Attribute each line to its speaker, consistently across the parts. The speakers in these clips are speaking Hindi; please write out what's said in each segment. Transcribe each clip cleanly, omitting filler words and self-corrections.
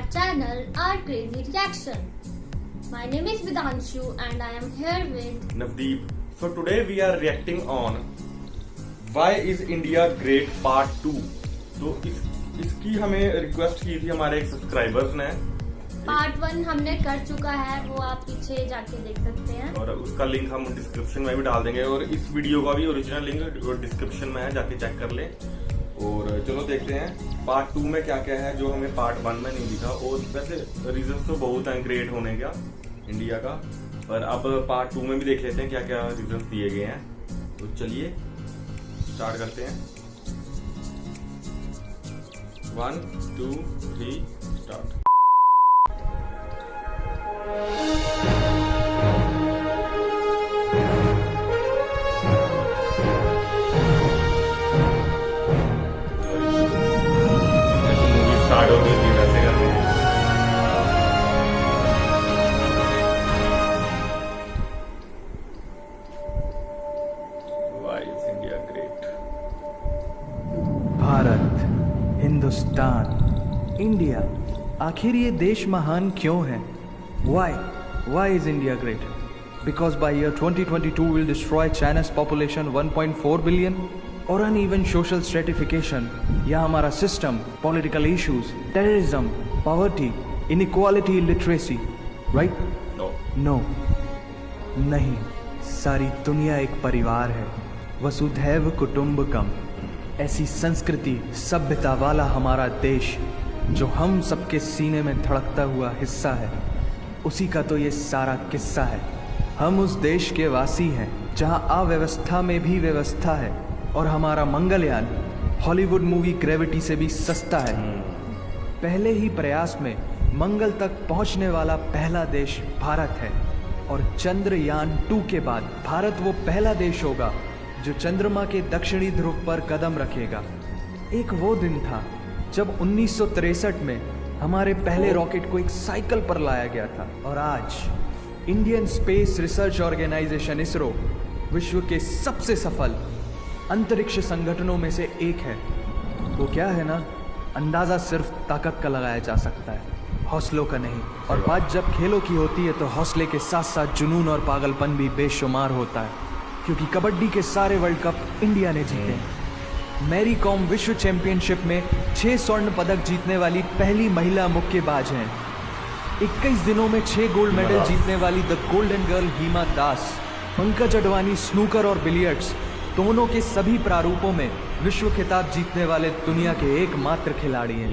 Speaker 1: our channel Our Crazy Reaction. My name is Vidanshu and I am here with
Speaker 2: Navdeep. So today we are reacting on Why is India Great Part 2. तो इसकी हमें रिक्वेस्ट की थी हमारे एक सब्सक्राइबर्स ने।
Speaker 1: पार्ट 1 हमने कर चुका है, वो आप पीछे जाके देख सकते हैं
Speaker 2: और उसका लिंक हम डिस्क्रिप्शन में भी डाल देंगे और इस वीडियो का भी ओरिजिनल लिंक डिस्क्रिप्शन में है, जाके चेक कर लें। और चलो देखते हैं पार्ट 2 में क्या क्या है जो हमें पार्ट 1 में नहीं दिखा। और वैसे रीजन तो बहुत हैं ग्रेट होने का इंडिया का, पर अब पार्ट 2 में भी देख लेते हैं क्या क्या रीजन दिए गए हैं। तो चलिए स्टार्ट करते हैं। 1 2 3 स्टार्ट। स्टार्ट हो गई थी वैसे करने। Why is India great?
Speaker 3: Bharat, Hindustan, India, आखिर ये देश महान क्यों है? Why is India great? Because by year 2022 will destroy China's population 1.4 billion, और uneven social stratification या हमारा system, political issues, terrorism, poverty, inequality, illiteracy, right? No, नहीं, सारी दुनिया एक परिवार है, वसुधैव कुटुंबकम। ऐसी संस्कृति सभ्यता वाला हमारा देश जो हम सबके सीने में धड़कता हुआ हिस्सा है, उसी का तो ये सारा किस्सा है। हम उस देश के वासी हैं जहाँ अव्यवस्था में भी व्यवस्था है, और हमारा मंगलयान हॉलीवुड मूवी ग्रेविटी से भी सस्ता है। पहले ही प्रयास में मंगल तक पहुंचने वाला पहला देश भारत है, और चंद्रयान 2 के बाद भारत वो पहला देश होगा जो चंद्रमा के दक्षिणी ध्रुव पर कदम रखेगा। एक वो दिन था जब 1963 में हमारे पहले रॉकेट को एक साइकिल पर लाया गया था, और आज Indian space research organisation ISRO विश्व के सबसे सफल अंतरिक्ष संगठनों में से एक है। वो क्या है ना, अंदाज़ा सिर्फ ताकत का लगाया जा सकता है, हौसलों का नहीं। और बात जब खेलों की होती है तो हौसले के साथ साथ जुनून और पागलपन भी बेशुमार होता है, क्योंकि कबड्डी के सारे वर्ल्ड कप इंडिया ने जीते हैं। मैरी कॉम विश्व चैंपियनशिप में 6 स्वर्ण पदक जीतने वाली पहली महिला मुक्केबाज हैं। 21 दिनों में 6 गोल्ड मेडल जीतने वाली the golden girl Hima Das. Pankaj Advani snooker और बिलियर्ड्स दोनों के सभी प्रारूपों में विश्व खिताब जीतने वाले दुनिया के एकमात्र खिलाड़ी हैं।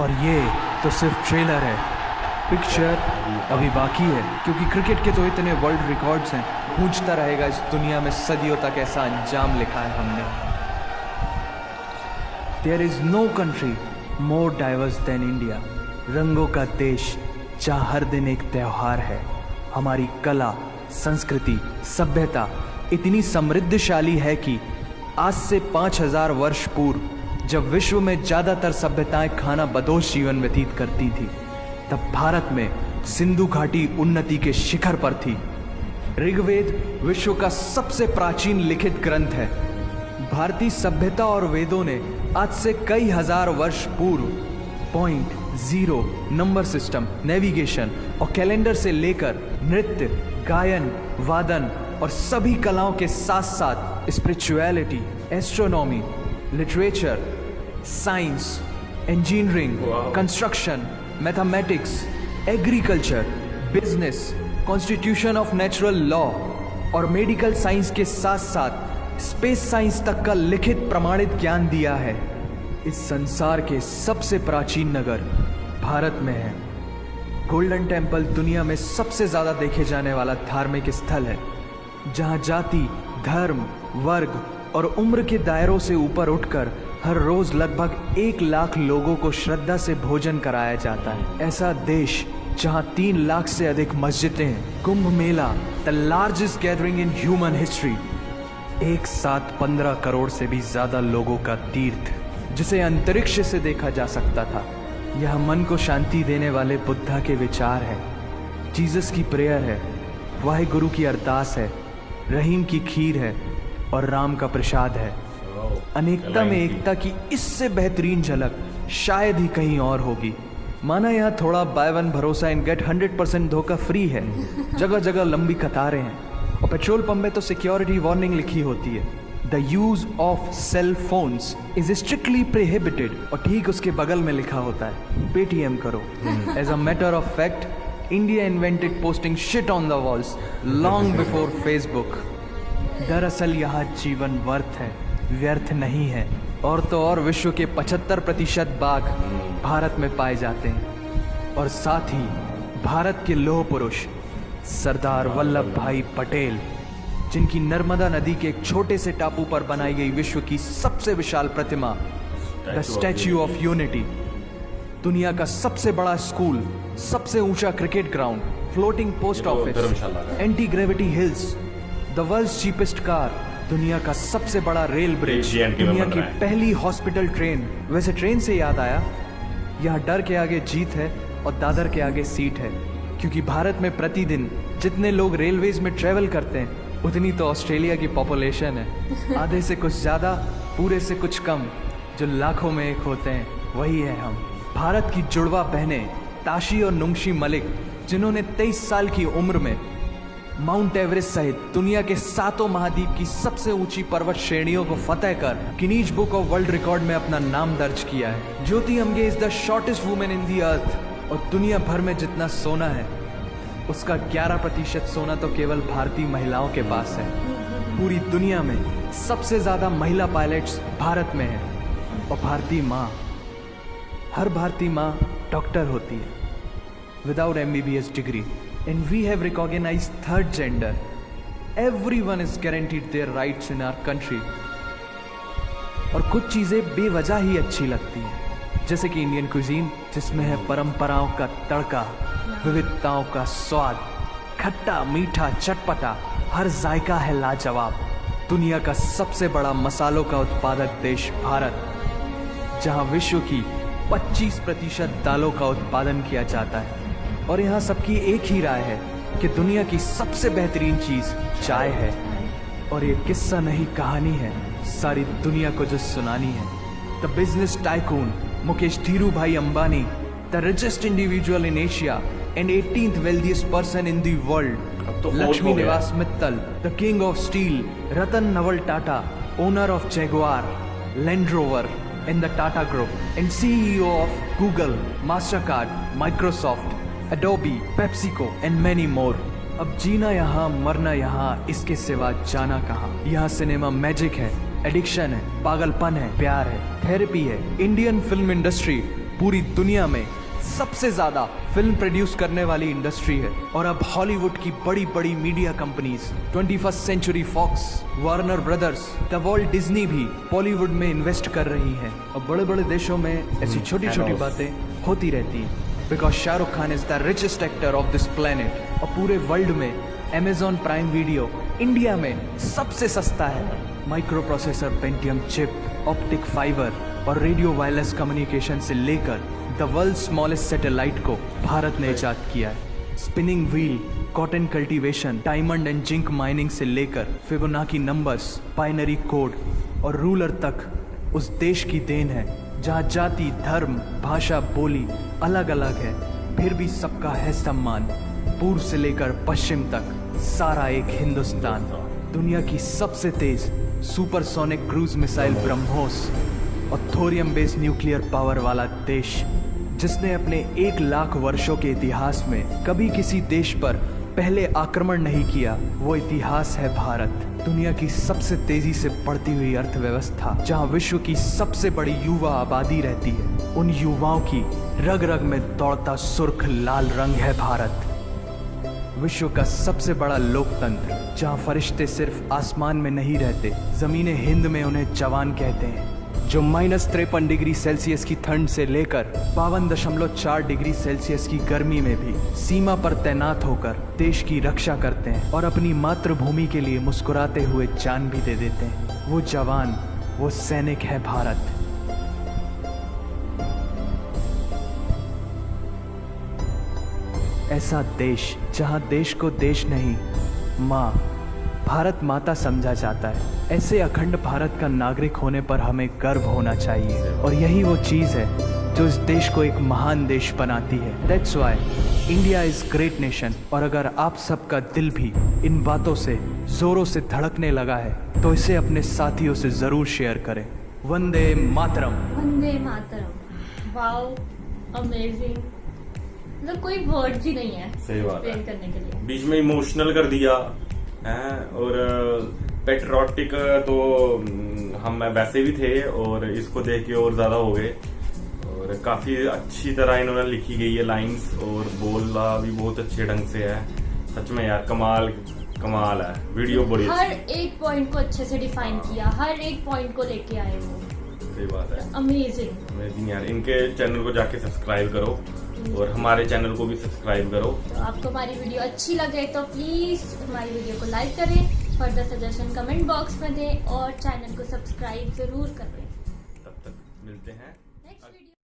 Speaker 3: और ये तो सिर्फ ट्रेलर है, पिक्चर अभी बाकी है, क्योंकि क्रिकेट के तो इतने वर्ल्ड रिकॉर्ड्स हैं, पूछता रहेगा इस दुनिया में सदियों तक ऐसा अंजाम लिखा है हमने। There is no country more diverse than India. रंगों का देश जहाँ हर दिन एक त्योहार है। हमारी कला, संस्कृति, सभ्यता इतनी समृद्धशाली है कि आज से 5000 वर्ष पूर्व जब विश्व में ज़्यादातर सभ्यताएं खाना बदोश जीवन व्यतीत करती थी, तब भारत में सिंधु घाटी उन्नति के शिखर पर थी। ऋग्वेद विश्व का सबसे प्राचीन लिखित ग्रंथ है। भारतीय सभ्यता और वेदों ने आज से कई हजार वर्ष पूर्व point, zero, number system, navigation और कैलेंडर से लेकर नृत्य, गायन, वादन और सभी कलाओं के साथ साथ spirituality, astronomy, literature, science, engineering, construction, mathematics, agriculture, business, constitution of natural law और मेडिकल साइंस के साथ साथ स्पेस साइंस तक का लिखित प्रमाणित ज्ञान दिया है। इस संसार के सबसे प्राचीन नगर भारत में है। गोल्डन टेम्पल दुनिया में सबसे ज़्यादा देखे जाने वाला धार्मिक स्थल है, जहाँ जाति, धर्म, वर्ग और उम्र के दायरों से ऊपर उठकर हर रोज लगभग 1 लाख लोगों को श्रद्धा से भोजन कराया जाता है। ऐसा देश जहाँ 3 लाख से अधिक मस्जिदें हैं। Kumbh Mela, the largest gathering in human history, एक साथ 15 करोड़ से भी ज्यादा लोगों का तीर्थ, जिसे अंतरिक्ष से देखा जा सकता था। यह मन को शांति देने वाले बुद्धा के विचार है, जीसस की प्रेयर है, वाहिगुरु की अरदास है, रहीम की खीर है और राम का प्रसाद है। अनेकता में एकता की इससे बेहतरीन झलक शायद ही कहीं और होगी। माना यहाँ थोड़ा बाय वन भरोसा एंड गेट 100% धोखा फ्री है, जगह जगह लंबी कतारें हैं और पेट्रोल पंप में तो सिक्योरिटी वार्निंग लिखी होती है, the use of cell phones is strictly prohibited, और ठीक उसके बगल में लिखा होता है पेटीएम करो। As a matter of fact India invented posting shit on the walls long before Facebook. दरअसल यहाँ जीवन वर्थ है, व्यर्थ नहीं है। और तो और विश्व के 75% बाघ भारत में पाए जाते हैं, और साथ ही भारत के लौह पुरुष सरदार वल्लभ भाई पटेल, जिनकी नर्मदा नदी के एक छोटे से टापू पर बनाई गई विश्व की सबसे विशाल प्रतिमा द स्टैच्यू ऑफ यूनिटी, दुनिया का सबसे बड़ा स्कूल, सबसे ऊंचा cricket ground, floating post office, anti gravity hills, the world's cheapest car, दुनिया का सबसे बड़ा रेल ब्रिज, दुनिया की पहली हॉस्पिटल ट्रेन। वैसे ट्रेन से याद आया, यहाँ डर के आगे जीत है और दादर के आगे सीट है, क्योंकि भारत में प्रतिदिन जितने लोग रेलवेज में ट्रेवल करते हैं उतनी तो ऑस्ट्रेलिया की पॉपुलेशन है। आधे से कुछ ज्यादा, पूरे से कुछ कम, जो लाखों में एक होते हैं वही है हम। भारत की जुड़वा बहनें ताशी और नुंगशी मलिक, जिन्होंने 23 साल की उम्र में माउंट एवरेस्ट सहित दुनिया के 7 महाद्वीप की सबसे ऊंची पर्वत श्रेणियों को फतेह कर Guinness Book of World Record में अपना नाम दर्ज किया है। Jyoti Amge is the shortest women in the earth, और दुनिया भर में जितना सोना है उसका 11% सोना तो केवल भारतीय महिलाओं के पास है। पूरी दुनिया में सबसे ज्यादा महिला पायलट्स भारत में है, और भारतीय माँ, हर भारतीय माँ डॉक्टर होती है without MBBS degree. And we have recognized third gender. Everyone is guaranteed their rights in our country. और कुछ चीज़ें बेवजह ही अच्छी लगती हैं, जैसे कि इंडियन कुजीन, जिसमें है परंपराओं का तड़का, विविधताओं का स्वाद, खट्टा मीठा चटपटा, हर जायका है लाजवाब। दुनिया का सबसे बड़ा मसालों का उत्पादक देश भारत, जहां विश्व की 25% दालों का उत्पादन किया जाता है, और यहाँ सबकी एक ही राय है कि दुनिया की सबसे बेहतरीन चीज चाय है। और ये किस्सा नहीं कहानी है, सारी दुनिया को जो सुनानी है। The business tycoon Mukesh Dhirubhai Ambani, the richest individual in Asia and 18th wealthiest person in the world, Lakshmi Niwas Mittal, the king of steel Ratan Naval Tata, owner of Jaguar, Land Rover in the Tata Group, and CEO of Google, Mastercard, Microsoft, Adobe, PepsiCo and many more. अब जीना यहाँ, मरना यहाँ, इसके सिवा जाना कहाँ। यहाँ सिनेमा मैजिक है, एडिक्शन है, पागलपन है, प्यार है, थेरेपी है। इंडियन फिल्म इंडस्ट्री पूरी दुनिया में सबसे ज्यादा फिल्म प्रोड्यूस करने वाली इंडस्ट्री है, और अब हॉलीवुड की बड़ी बड़ी media companies, 21st century Fox, Warner Brothers, the Walt Disney भी बॉलीवुड में इन्वेस्ट कर रही हैं। और बड़े बड़े देशों में ऐसी छोटी छोटी बातें होती रहती हैं, because Shahrukh Khan is the richest actor of this planet. और पूरे वर्ल्ड में अमेजॉन प्राइम वीडियो इंडिया में सबसे सस्ता है। Micro processor Pentium chip, optic fibre और रेडियो वायरलेस कम्युनिकेशन से लेकर द वर्ल्ड स्मॉलेस्ट सैटेलाइट को भारत ने इजाद किया है। Spinning wheel, cotton cultivation, diamond and zinc mining से लेकर फिबोनाची नंबर्स, बाइनरी कोड और रूलर तक उस देश की देन है, जहाँ जाति, धर्म, भाषा, बोली अलग अलग है, फिर भी सबका है सम्मान। पूर्व से लेकर पश्चिम तक सारा एक हिंदुस्तान। दुनिया की सबसे तेज सुपरसोनिक क्रूज मिसाइल ब्रह्मोस और थोरियम बेस्ड न्यूक्लियर पावर वाला देश, जिसने अपने 1 लाख वर्षों के इतिहास में कभी किसी देश पर पहले आक्रमण नहीं किया, वो इतिहास है भारत। दुनिया की सबसे तेजी से बढ़ती हुई अर्थव्यवस्था, जहां विश्व की सबसे बड़ी युवा आबादी रहती है, उन युवाओं की रग रग में दौड़ता सुर्ख लाल रंग है भारत। विश्व का सबसे बड़ा लोकतंत्र, जहां फरिश्ते सिर्फ आसमान में नहीं रहते, जमीने हिंद में उन्हें जवान कहते हैं, जो -53 डिग्री सेल्सियस की ठंड से लेकर 52.4 डिग्री सेल्सियस की गर्मी में भी सीमा पर तैनात होकर देश की रक्षा करते हैं और अपनी मातृभूमि के लिए मुस्कुराते हुए जान भी दे देते हैं। वो जवान, वो सैनिक है भारत। ऐसा देश जहां देश को देश नहीं, माँ, भारत माता समझा जाता है। ऐसे अखंड भारत का नागरिक होने पर हमें गर्व होना चाहिए, और यही वो चीज है जो इस देश को एक महान देश बनाती है। That's why India is great nation. और अगर आप सबका दिल भी इन बातों से जोरों से धड़कने लगा है तो इसे अपने साथियों से जरूर शेयर करें। वंदे मातरम।
Speaker 1: वंदे मातरम। Wow, amazing. मतलब कोई वर्ड्स ही नहीं है
Speaker 2: सही बात है।
Speaker 1: एक्सप्लेन करने के लिए।
Speaker 2: बीच में इमोशनल कर दिया है और पेट्रियोटिक तो हम वैसे भी थे और इसको देख के और ज्यादा हो गए। और काफी अच्छी तरह इन्होंने लिखी गई है लाइंस और बोलना भी बहुत अच्छे ढंग से है। सच में यार कमाल कमाल है, वीडियो बड़ी
Speaker 1: हर एक पॉइंट को अच्छे से डिफाइन किया, हर एक पॉइंट को लेके आए वो।
Speaker 2: सही बात है,
Speaker 1: अमेजिंग।
Speaker 2: अमेजिंग यार। इनके चैनल को जाके सब्सक्राइब करो और हमारे चैनल को भी सब्सक्राइब करो।
Speaker 1: तो आपको हमारी वीडियो अच्छी लगे तो प्लीज हमारी वीडियो को लाइक करें, फर्दर सजेशन कमेंट बॉक्स में दें और चैनल को सब्सक्राइब जरूर करें।
Speaker 2: तब तक मिलते हैं
Speaker 1: नेक्स्ट वीडियो।